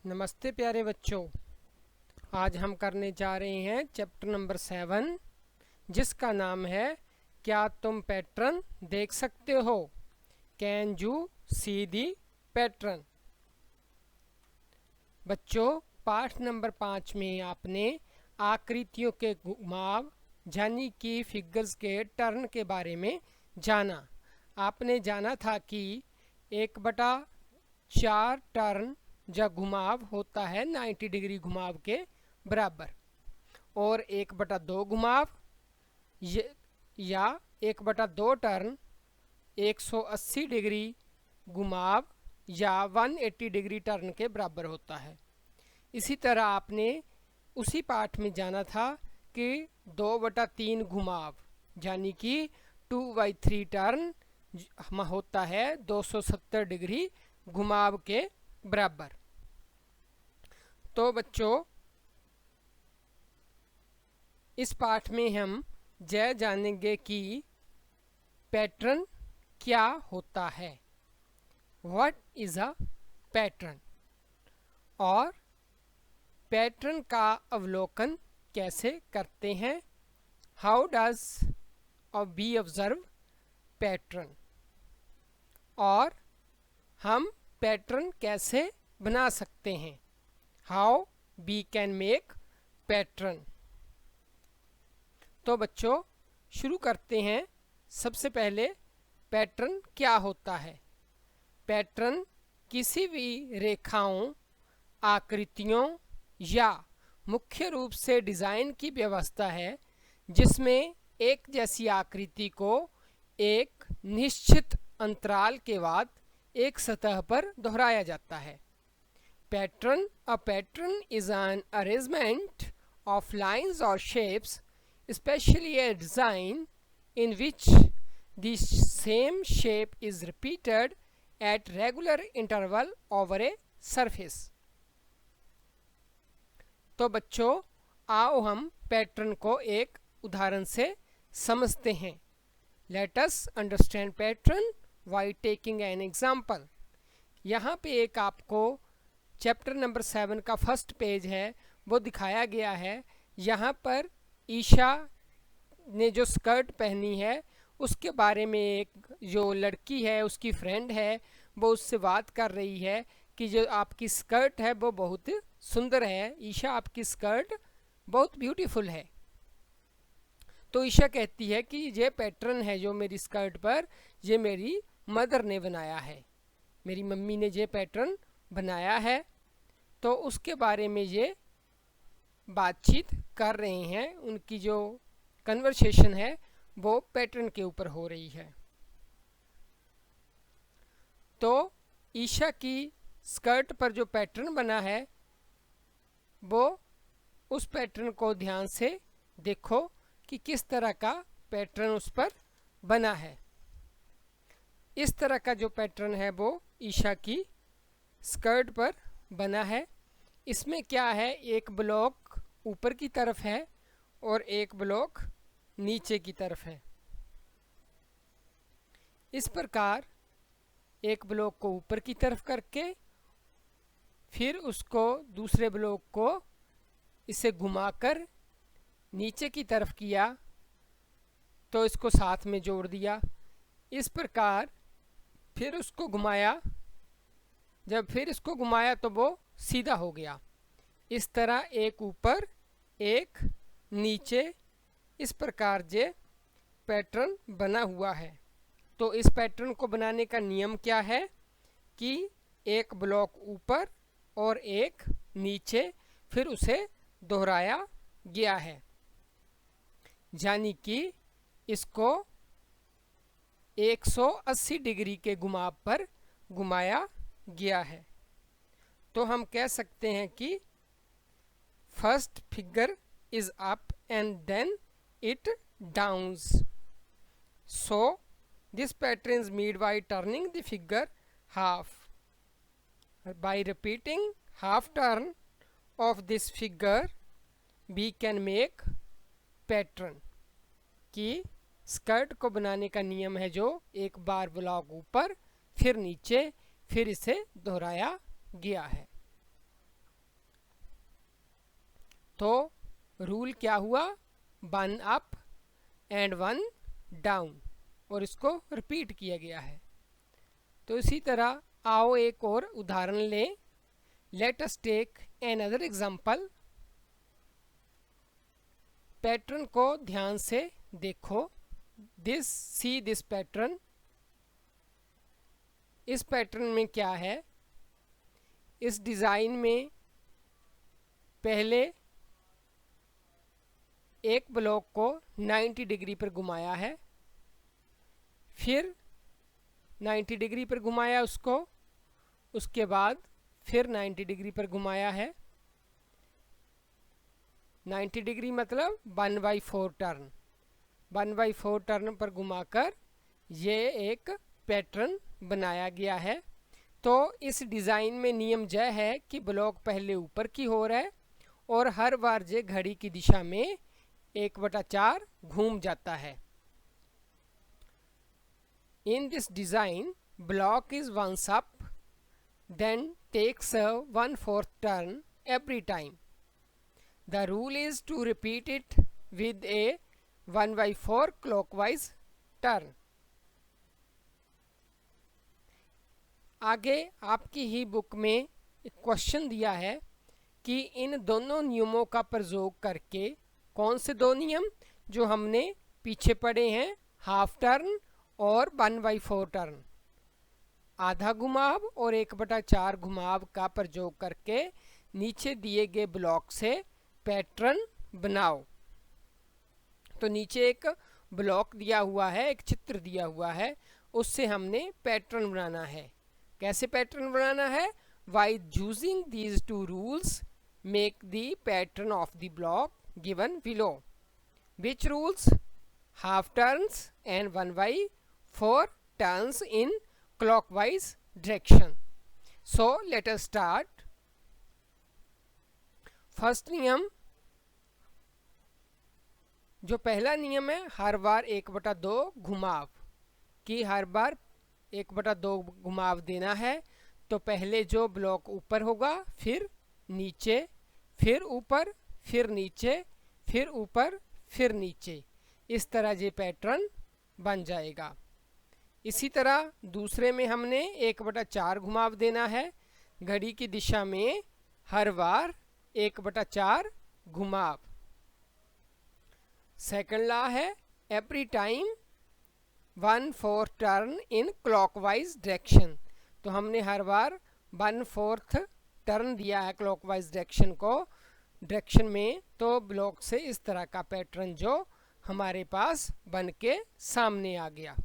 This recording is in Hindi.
नमस्ते प्यारे बच्चों। आज हम करने जा रहे हैं चैप्टर नंबर 7, जिसका नाम है क्या तुम पैटर्न देख सकते हो। Can you see the pattern. बच्चों, पाठ नंबर 5 में आपने आकृतियों के घुमाव यानी कि फिगर्स के टर्न के बारे में जाना। आपने जाना था कि 1/4 टर्न या घुमाव होता है 90 डिग्री घुमाव के बराबर, और 1/2 घुमाव या 1/2 टर्न 180 डिग्री घुमाव या 180 डिग्री टर्न के बराबर होता है। इसी तरह आपने उसी पाठ में जाना था कि 2/3 घुमाव यानी कि 2/3 टर्न होता है 270 डिग्री घुमाव के बराबर। तो बच्चों, इस पाठ में हम यह जानेंगे कि पैटर्न क्या होता है, व्हाट इज अ पैटर्न, और पैटर्न का अवलोकन कैसे करते हैं, how does we observe pattern, और हम पैटर्न कैसे बना सकते हैं, how we can make pattern. तो बच्चों, शुरू करते हैं। सबसे पहले पैटर्न क्या होता है। पैटर्न किसी भी रेखाओं, आकृतियों या मुख्य रूप से डिज़ाइन की व्यवस्था है जिसमें एक जैसी आकृति को एक निश्चित अंतराल के बाद एक सतह पर दोहराया जाता है। Pattern, a pattern is an arrangement of lines और shapes, especially a design in which the same shape is repeated at regular interval over a surface। तो बच्चों, आओ हम पैटर्न को एक उदाहरण से समझते हैं। Let us understand pattern by taking an example। यहाँ पे एक आपको चैप्टर नंबर 7 का फर्स्ट पेज है वो दिखाया गया है। यहाँ पर ईशा ने जो स्कर्ट पहनी है उसके बारे में एक जो लड़की है, उसकी फ्रेंड है, वो उससे बात कर रही है कि जो आपकी स्कर्ट है वो बहुत सुंदर है। ईशा, आपकी स्कर्ट बहुत ब्यूटीफुल है। तो ईशा कहती है कि ये पैटर्न है जो मेरी स्कर्ट पर, ये मेरी मदर ने बनाया है, मेरी मम्मी ने ये पैटर्न बनाया है। तो उसके बारे में ये बातचीत कर रहे हैं। उनकी जो कन्वर्सेशन है वो पैटर्न के ऊपर हो रही है। तो ईशा की स्कर्ट पर जो पैटर्न बना है वो, उस पैटर्न को ध्यान से देखो कि किस तरह का पैटर्न उस पर बना है। इस तरह का जो पैटर्न है वो ईशा की स्कर्ट पर बना है। इसमें क्या है, एक ब्लॉक ऊपर की तरफ है और एक ब्लॉक नीचे की तरफ है। इस प्रकार एक ब्लॉक को ऊपर की तरफ करके फिर उसको दूसरे ब्लॉक को इसे घुमाकर नीचे की तरफ किया तो इसको साथ में जोड़ दिया। इस प्रकार फिर उसको घुमाया, जब फिर इसको घुमाया तो वो सीधा हो गया। इस तरह एक ऊपर एक नीचे, इस प्रकार ये पैटर्न बना हुआ है। तो इस पैटर्न को बनाने का नियम क्या है कि एक ब्लॉक ऊपर और एक नीचे, फिर उसे दोहराया गया है, यानी कि इसको 180 डिग्री के घुमाव पर घुमाया गया है। तो हम कह सकते हैं कि first figure is up and then it downs. So this pattern is made by turning the figure half. By repeating half turn of this figure we can make pattern. कि स्कर्ट को बनाने का नियम है जो एक बार ब्लॉक ऊपर फिर नीचे फिर इसे दोहराया गया है। तो रूल क्या हुआ, 1 अप एंड 1 डाउन, और इसको रिपीट किया गया है। तो इसी तरह आओ एक और उदाहरण लें। Let us take another example. Pattern को ध्यान से देखो। See this pattern. इस पैटर्न में क्या है, इस डिज़ाइन में पहले एक ब्लॉक को 90 डिग्री पर घुमाया है, फिर 90 डिग्री पर घुमाया उसको, उसके बाद फिर 90 डिग्री पर घुमाया है। 90 डिग्री मतलब 1/4 टर्न, 1/4 टर्न पर घुमाकर ये एक पैटर्न बनाया गया है। तो इस डिज़ाइन में नियम यह है कि ब्लॉक पहले ऊपर की ओर है और हर बार जे घड़ी की दिशा में 1/4 घूम जाता है। In this design, block is once up, then takes a 1/4 turn every time. The rule is to repeat it with a 1/4 clockwise turn. आगे आपकी ही बुक में एक क्वेश्चन दिया है कि इन दोनों नियमों का प्रयोग करके, कौन से दो नियम जो हमने पीछे पढ़े हैं, हाफ टर्न और 1/4 टर्न, आधा घुमाव और 1/4 घुमाव का प्रयोग करके नीचे दिए गए ब्लॉक से पैटर्न बनाओ। तो नीचे एक ब्लॉक दिया हुआ है, एक चित्र दिया हुआ है, उससे हमने पैटर्न बनाना है। कैसे पैटर्न बनाना है? By using these two rules make the pattern of the block given below. Which rules? Half turns and 1/4 turns in clockwise direction. So let us start. First नियम, जो पहला नियम है, हर बार 1/2 घुमाव, कि हर बार 1/2 घुमाव देना है। तो पहले जो ब्लॉक ऊपर होगा, फिर नीचे, फिर ऊपर, फिर नीचे, फिर ऊपर, फिर नीचे, इस तरह ये पैटर्न बन जाएगा। इसी तरह दूसरे में हमने 1/4 घुमाव देना है, घड़ी की दिशा में हर बार 1/4 घुमाव। सेकंड लॉ है every time 1/4 turn in clockwise direction. तो हमने हर बार 1/4 टर्न दिया है क्लॉकवाइज डायरेक्शन में। तो ब्लॉक से इस तरह का पैटर्न जो हमारे पास बन के सामने आ गया।